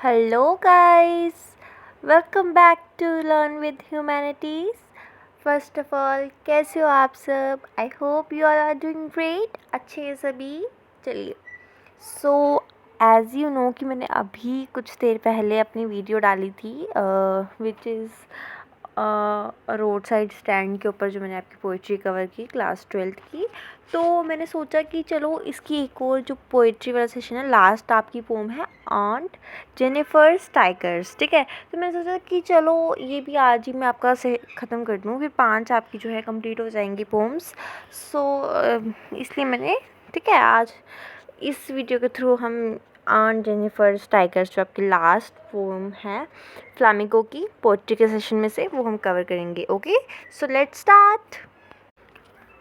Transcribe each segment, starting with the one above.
Hello, guys. Welcome back to Learn with Humanities. First of all कैसे हो आप सब? I hope you all are doing great. अच्छे हैं सभी. चलिए, सो एज़ यू नो कि मैंने अभी कुछ देर पहले अपनी वीडियो डाली थी which is road side stand के ऊपर जो मैंने आपकी पोइट्री कवर की क्लास 12th की. तो मैंने सोचा कि चलो इसकी एक और जो पोइट्री वाला सेशन है, लास्ट आपकी पोम है ऑन्ट जेनिफर स्टाइकर्स. ठीक है, तो मैंने सोचा कि चलो ये भी आज ही मैं आपका से ख़त्म कर दूँ, फिर 5 आपकी जो है कंप्लीट हो जाएंगी पोम्स. सो इसलिए मैंने, ठीक है, आज इस वीडियो के थ्रू हम ऑन जेनिफर स्टाइकर्स जो आपकी लास्ट पोम है फ्लामिंगो की पोइट्री के सेशन में से, वो हम कवर करेंगे. Okay, so let's start.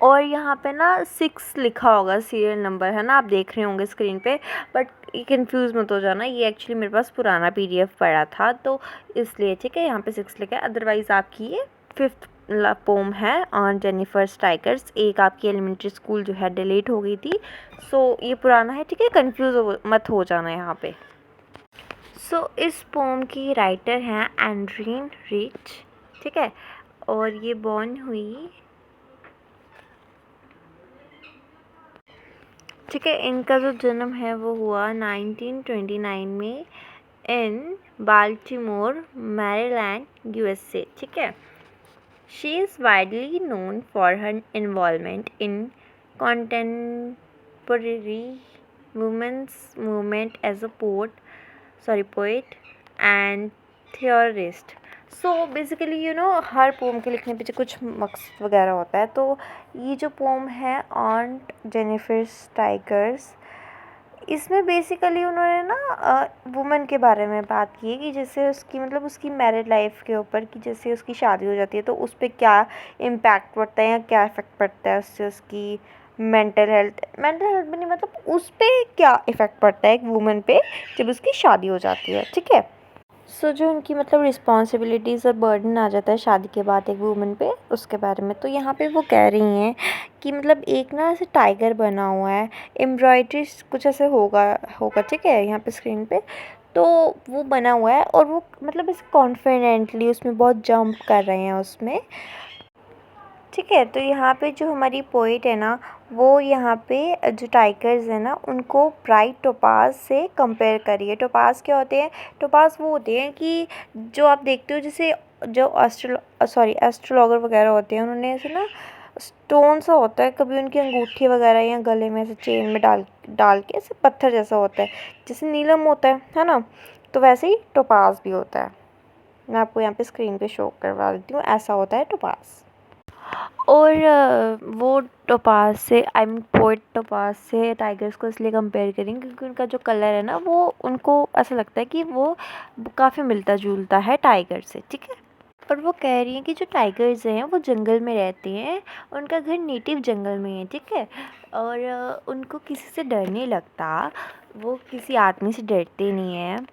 और यहाँ पे ना 6 लिखा होगा सीरियल नंबर, है ना, आप देख रहे होंगे स्क्रीन पे. बट ये कंफ्यूज मत हो जाना, ये एक्चुअली मेरे पास पुराना PDF पड़ा था तो इसलिए. ठीक है, यहाँ पे 6 लिखा है. अदरवाइज़ आपकी ये 5th पोम है ऑन जेनिफर स्टाइकर्स. एक आपकी एलिमेंट्री स्कूल जो है डिलीट हो गई थी, सो ये पुराना है. ठीक है, कंफ्यूज मत हो जाना यहाँ पे. सो इस पोम की राइटर हैं एंड्रीन रिच. ठीक है, और ये बॉर्न हुई, ठीक है, इनका जो जन्म है वो हुआ 1929 में इन बाल्टीमोर, मैरीलैंड, USA. ठीक है, she is widely known for her involvement in contemporary women's movement as a poet and theorist. So basically you know her poem के लिखने पीछे कुछ मकसद वगैरह होता है. तो ये जो पोम है ऑन जेनिफर स्टाइकर्स, इसमें बेसिकली उन्होंने ना वुमेन के बारे में बात की है कि जैसे उसकी मतलब उसकी मैरिड लाइफ के ऊपर, कि जैसे उसकी शादी हो जाती है तो उस पर क्या इम्पैक्ट पड़ता है या क्या इफ़ेक्ट पड़ता है उससे उसकी मेंटल हेल्थ भी नहीं, मतलब उस पर क्या इफ़ेक्ट पड़ता है एक वुमेन पे जब उसकी शादी हो जाती है. ठीक है, सो जो उनकी मतलब रिस्पॉन्सिबिलिटीज़ और बर्डन आ जाता है शादी के बाद एक वुमन पे, उसके बारे में. तो यहाँ पे वो कह रही हैं कि मतलब एक ना ऐसे टाइगर बना हुआ है, एम्ब्रॉयड्री कुछ ऐसे होगा. ठीक है, यहाँ पे स्क्रीन पे तो वो बना हुआ है और वो मतलब ऐसे कॉन्फिडेंटली उसमें बहुत जंप कर रहे हैं उसमें. ठीक है, तो यहाँ पे जो हमारी पोइट है ना, वो यहाँ पे जो टाइगर्स है ना उनको ब्राइट टोपाज से कंपेयर करिए. टोपाज क्या होते हैं? टोपाज वो होते हैं कि जो आप देखते हो जैसे जो एस्ट्रोलॉगर वगैरह होते हैं, उन्होंने ऐसे ना स्टोन सा होता है, कभी उनकी अंगूठी वगैरह या गले में ऐसे चेन में डाल के ऐसे पत्थर जैसा होता है, जैसे नीलम होता है ना, तो वैसे ही टोपाज भी होता है. मैं आपको यहाँ पे स्क्रीन पे शो करवा देती हूँ, ऐसा होता है टोपाज. और वो टोपाज से, आई मीन पोइट टोपाज से टाइगर्स को इसलिए कंपेयर करेंगे क्योंकि उनका जो कलर है ना, वो उनको ऐसा लगता है कि वो काफ़ी मिलता जुलता है टाइगर से. ठीक है, और वो कह रही हैं कि जो टाइगर्स हैं वो जंगल में रहते हैं, उनका घर नेटिव जंगल में है. ठीक है, और उनको किसी से डर नहीं लगता, वो किसी आदमी से डरते नहीं हैं,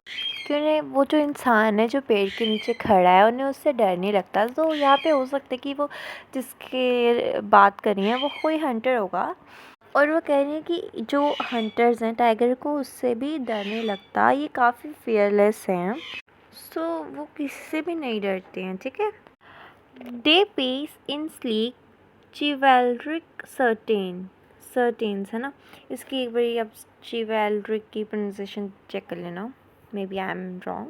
क्योंकि वो जो इंसान है जो पेड़ के नीचे खड़ा है उन्हें उससे डर नहीं लगता. तो यहाँ पे हो सकता है कि वो जिसके बात कर रही हैं वो कोई हंटर होगा, और वो कह रही हैं कि जो हंटर्स हैं टाइगर को उससे भी डर नहीं लगता, ये काफ़ी फियरलेस हैं. सो वो किसी से भी नहीं डरते हैं. ठीक है, दे पेस इन स्लीक चिवैलरिक सर्टेन्स, है ना. इसकी एक बारी आप चिवैलरिक की प्रोनाउंसिएशन चेक कर लेना, maybe I am wrong.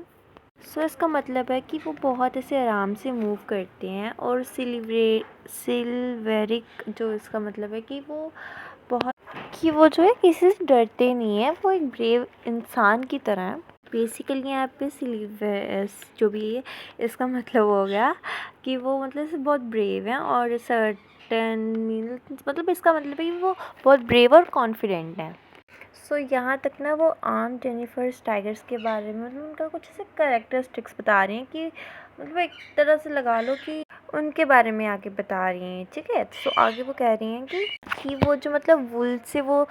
So इसका मतलब है कि वो बहुत ऐसे आराम से मूव करते हैं. और सिल्वेरिक जो इसका मतलब है कि वो बहुत, कि वो जो है किसी से डरते नहीं है, वो एक ब्रेव इंसान की तरह है. बेसिकली यहाँ पे सिल्वेस जो भी है, इसका मतलब हो गया कि वो मतलब से बहुत ब्रेव हैं. और सर्टन मतलब इसका मतलब है कि वो बहुत ब्रेव और कॉन्फिडेंट हैं. सो यहाँ तक ना वो ऑन जेनिफर स्टाइकर्स के बारे में मतलब उनका कुछ ऐसे कैरेक्टरिस्टिक्स बता रही हैं कि मतलब एक तरह से लगा लो कि उनके बारे में आगे बता रही हैं. ठीक है, सो आगे वो कह रही हैं कि वो जो मतलब वुल से वो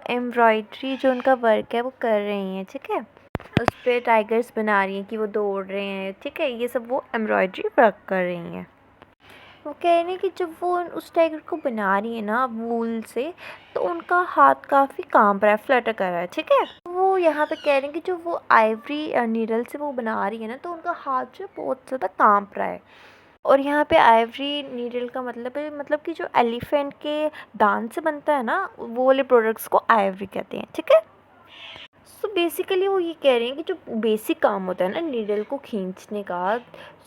एम्ब्रॉयड्री जो उनका वर्क है वो कर रही हैं. ठीक है, उस पर टाइगर्स बना रही हैं कि वो दौड़ रहे हैं. ठीक है, ये सब वो एम्ब्रॉयड्री वर्क कर रही हैं. वो कह रहे हैं कि जब वो उस टाइगर को बना रही है ना वूल से, तो उनका हाथ काफ़ी काँप रहा है, फ्लटर कर रहा है, ठीक है। वो यहाँ पे कह रहे हैं कि जो वो आइवरी नीडल से वो बना रही है ना, तो उनका हाथ जो है बहुत ज़्यादा काँप रहा है। और यहाँ पे आइवरी नीडल का मतलब है, मतलब कि जो एलिफेंट के दांत से बनता है ना, वो वाले प्रोडक्ट्स को आइवरी कहते हैं, ठीक है। सो बेसिकली वो ये कह रहे हैं कि जो बेसिक काम होता है ना नीडल को खींचने का,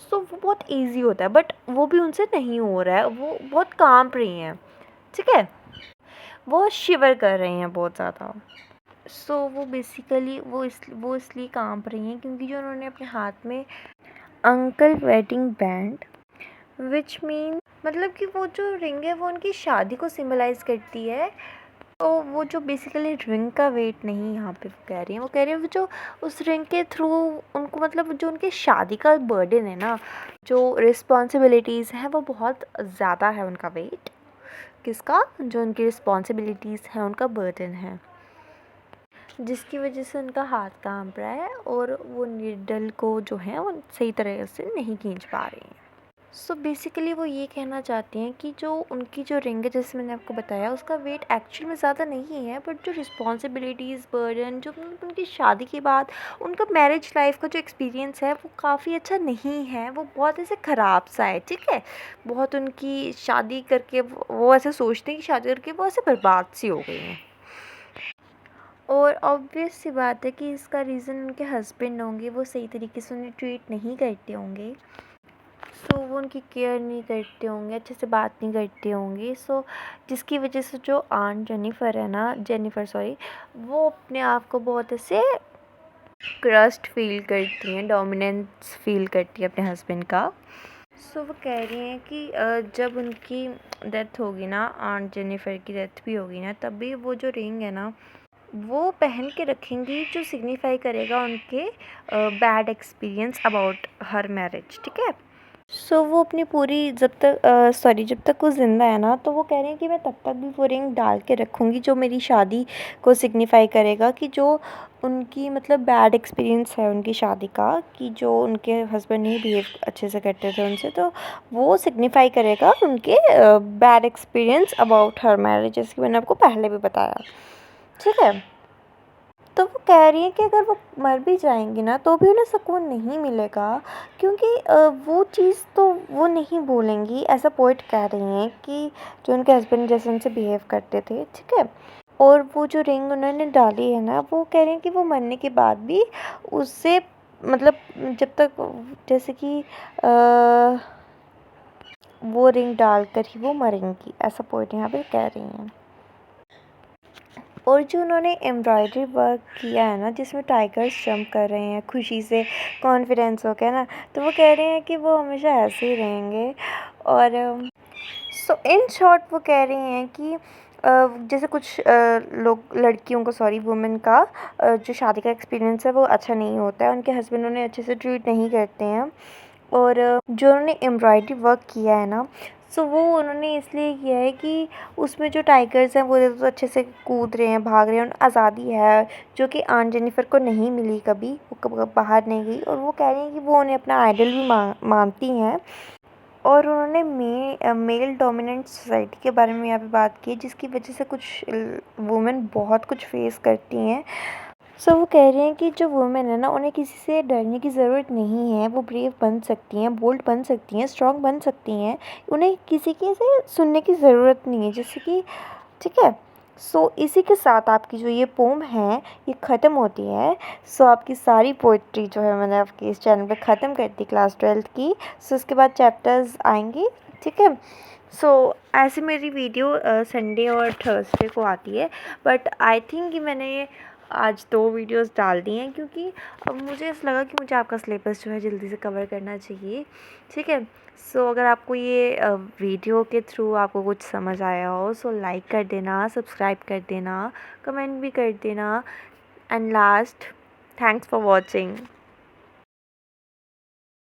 सो वो बहुत इजी होता है, बट वो भी उनसे नहीं हो रहा है, वो बहुत काँप रही हैं, ठीक है। वो शिवर कर रही हैं बहुत ज़्यादा। सो वो बेसिकली वो इसलिए काँप रही हैं क्योंकि जो उन्होंने अपने हाथ में uncle wedding band, which mean मतलब कि वो जो रिंग है वो उनकी शादी को सिम्बलाइज़ करती है। तो वो जो बेसिकली रिंग का वेट नहीं यहाँ पे वो कह रही हैं, वो कह रही हैं वो जो उस रिंग के थ्रू उनको मतलब जो उनकी शादी का बर्डन है ना, जो रिस्पॉन्सिबिलिटीज़ हैं वो बहुत ज़्यादा है उनका वेट। किसका? जो उनकी रिस्पॉन्सिबिलिटीज़ हैं उनका बर्डन है, जिसकी वजह से उनका हाथ काँप रहा है और वो नीडल को जो है वो सही तरह से नहीं खींच पा रही हैं। सो बेसिकली वो ये कहना चाहती हैं कि जो उनकी जो रिंग है, जैसे मैंने आपको बताया, उसका वेट एक्चुअल में ज़्यादा नहीं है, बट जो रिस्पॉन्सिबिलिटीज़ बर्डन जो मतलब उनकी शादी के बाद उनका मैरिज लाइफ का जो एक्सपीरियंस है वो काफ़ी अच्छा नहीं है, वो बहुत ऐसे ख़राब सा है, ठीक है। बहुत उनकी शादी करके वो ऐसे सोचते हैं कि शादी करके वो ऐसे बर्बाद सी हो गई हैं। और ऑब्वियस सी बात है कि इसका रीज़न उनके हस्बैंड होंगे, वो सही तरीके से उन्हें ट्रीट नहीं करते होंगे। सो वो उनकी केयर नहीं करते होंगे, अच्छे से बात नहीं करते होंगे। सो जिसकी वजह से जो आंट जेनिफ़र है ना, जेनिफ़र सॉरी, वो अपने आप को बहुत ऐसे क्रस्ट फ़ील करती हैं, डोमिनेंस फ़ील करती हैं अपने हस्बैंड का। सो वो कह रही हैं कि जब उनकी डेथ होगी ना, आंट जेनिफ़र की डेथ भी होगी ना, तब भी वो जो रिंग है ना वो पहन के रखेंगी, जो सिग्निफ़ाई करेगा उनके bad experience about her marriage, ठीक है। सो वो अपनी पूरी जब तक वो ज़िंदा है ना, तो वो कह रहे हैं कि मैं तब तक भी वो रिंग डाल के रखूँगी जो मेरी शादी को सिग्निफ़ाई करेगा, कि जो उनकी मतलब बैड एक्सपीरियंस है उनकी शादी का, कि जो उनके हस्बैंड नहीं बिहेव अच्छे से करते थे उनसे, तो वो सिग्निफ़ाई करेगा उनके bad experience about her marriage, जैसे कि मैंने आपको पहले भी बताया, ठीक है। तो वो कह रही हैं कि अगर वो मर भी जाएँगी ना, तो भी उन्हें सुकून नहीं मिलेगा, क्योंकि वो चीज़ तो वो नहीं भूलेंगी। ऐसा पोएट कह रही हैं कि जो उनके हस्बैंड जैसे उनसे बिहेव करते थे, ठीक है? और वो जो रिंग उन्होंने डाली है ना, वो कह रही हैं कि वो मरने के बाद भी उससे मतलब जब तक जैसे कि वो रिंग डालकर ही वो मरेंगी, ऐसा पोएट यहाँ पे कह रही हैं। और जो उन्होंने एम्ब्रॉयडरी वर्क किया है ना, जिसमें टाइगर्स जंप कर रहे हैं खुशी से, कॉन्फिडेंस हो के ना, तो वो कह रहे हैं कि वो हमेशा ऐसे ही रहेंगे। और सो इन शॉर्ट वो कह रही हैं कि जैसे कुछ लोग लड़कियों को, सॉरी वुमेन का जो शादी का एक्सपीरियंस है वो अच्छा नहीं होता है, उनके हस्बैंड उन्हें अच्छे से ट्रीट नहीं करते हैं। और जो उन्होंने एम्ब्रॉयडरी वर्क किया है ना, सो वो उन्होंने इसलिए किया है कि उसमें जो टाइगर्स हैं वो तो अच्छे से कूद रहे हैं, भाग रहे हैं, आज़ादी है, जो कि आंट जेनिफ़र को नहीं मिली कभी, वो कब बाहर नहीं गई। और वो कह रही हैं कि वो उन्हें अपना आइडल भी मानती हैं। और उन्होंने मेल डोमिनेंट सोसाइटी के बारे में यहाँ पे बात की, जिसकी वजह से कुछ वुमेन बहुत कुछ फेस करती हैं। सो वो कह रहे हैं कि जो वुमेन है ना, उन्हें किसी से डरने की ज़रूरत नहीं है, वो ब्रेव बन सकती हैं, बोल्ड बन सकती हैं, स्ट्रॉन्ग बन सकती हैं, उन्हें किसी के से सुनने की ज़रूरत नहीं है, जैसे कि, ठीक है। सो इसी के साथ आपकी जो ये पोम है ये ख़त्म होती है। सो आपकी सारी पोइट्री जो है मैंने आपके इस चैनल पे ख़त्म कर दी क्लास 12th की। सो इसके बाद चैप्टर्स आएंगे, ठीक है। सो ऐसे मेरी वीडियो संडे और थर्सडे को आती है, बट आई थिंक कि मैंने आज 2 वीडियोस डाल दी हैं, क्योंकि अब मुझे ऐसा लगा कि मुझे आपका सिलेबस जो है जल्दी से कवर करना चाहिए, ठीक है। सो अगर आपको ये वीडियो के थ्रू आपको कुछ समझ आया हो, सो लाइक कर देना, सब्सक्राइब कर देना, कमेंट भी कर देना, and last, thanks for watching.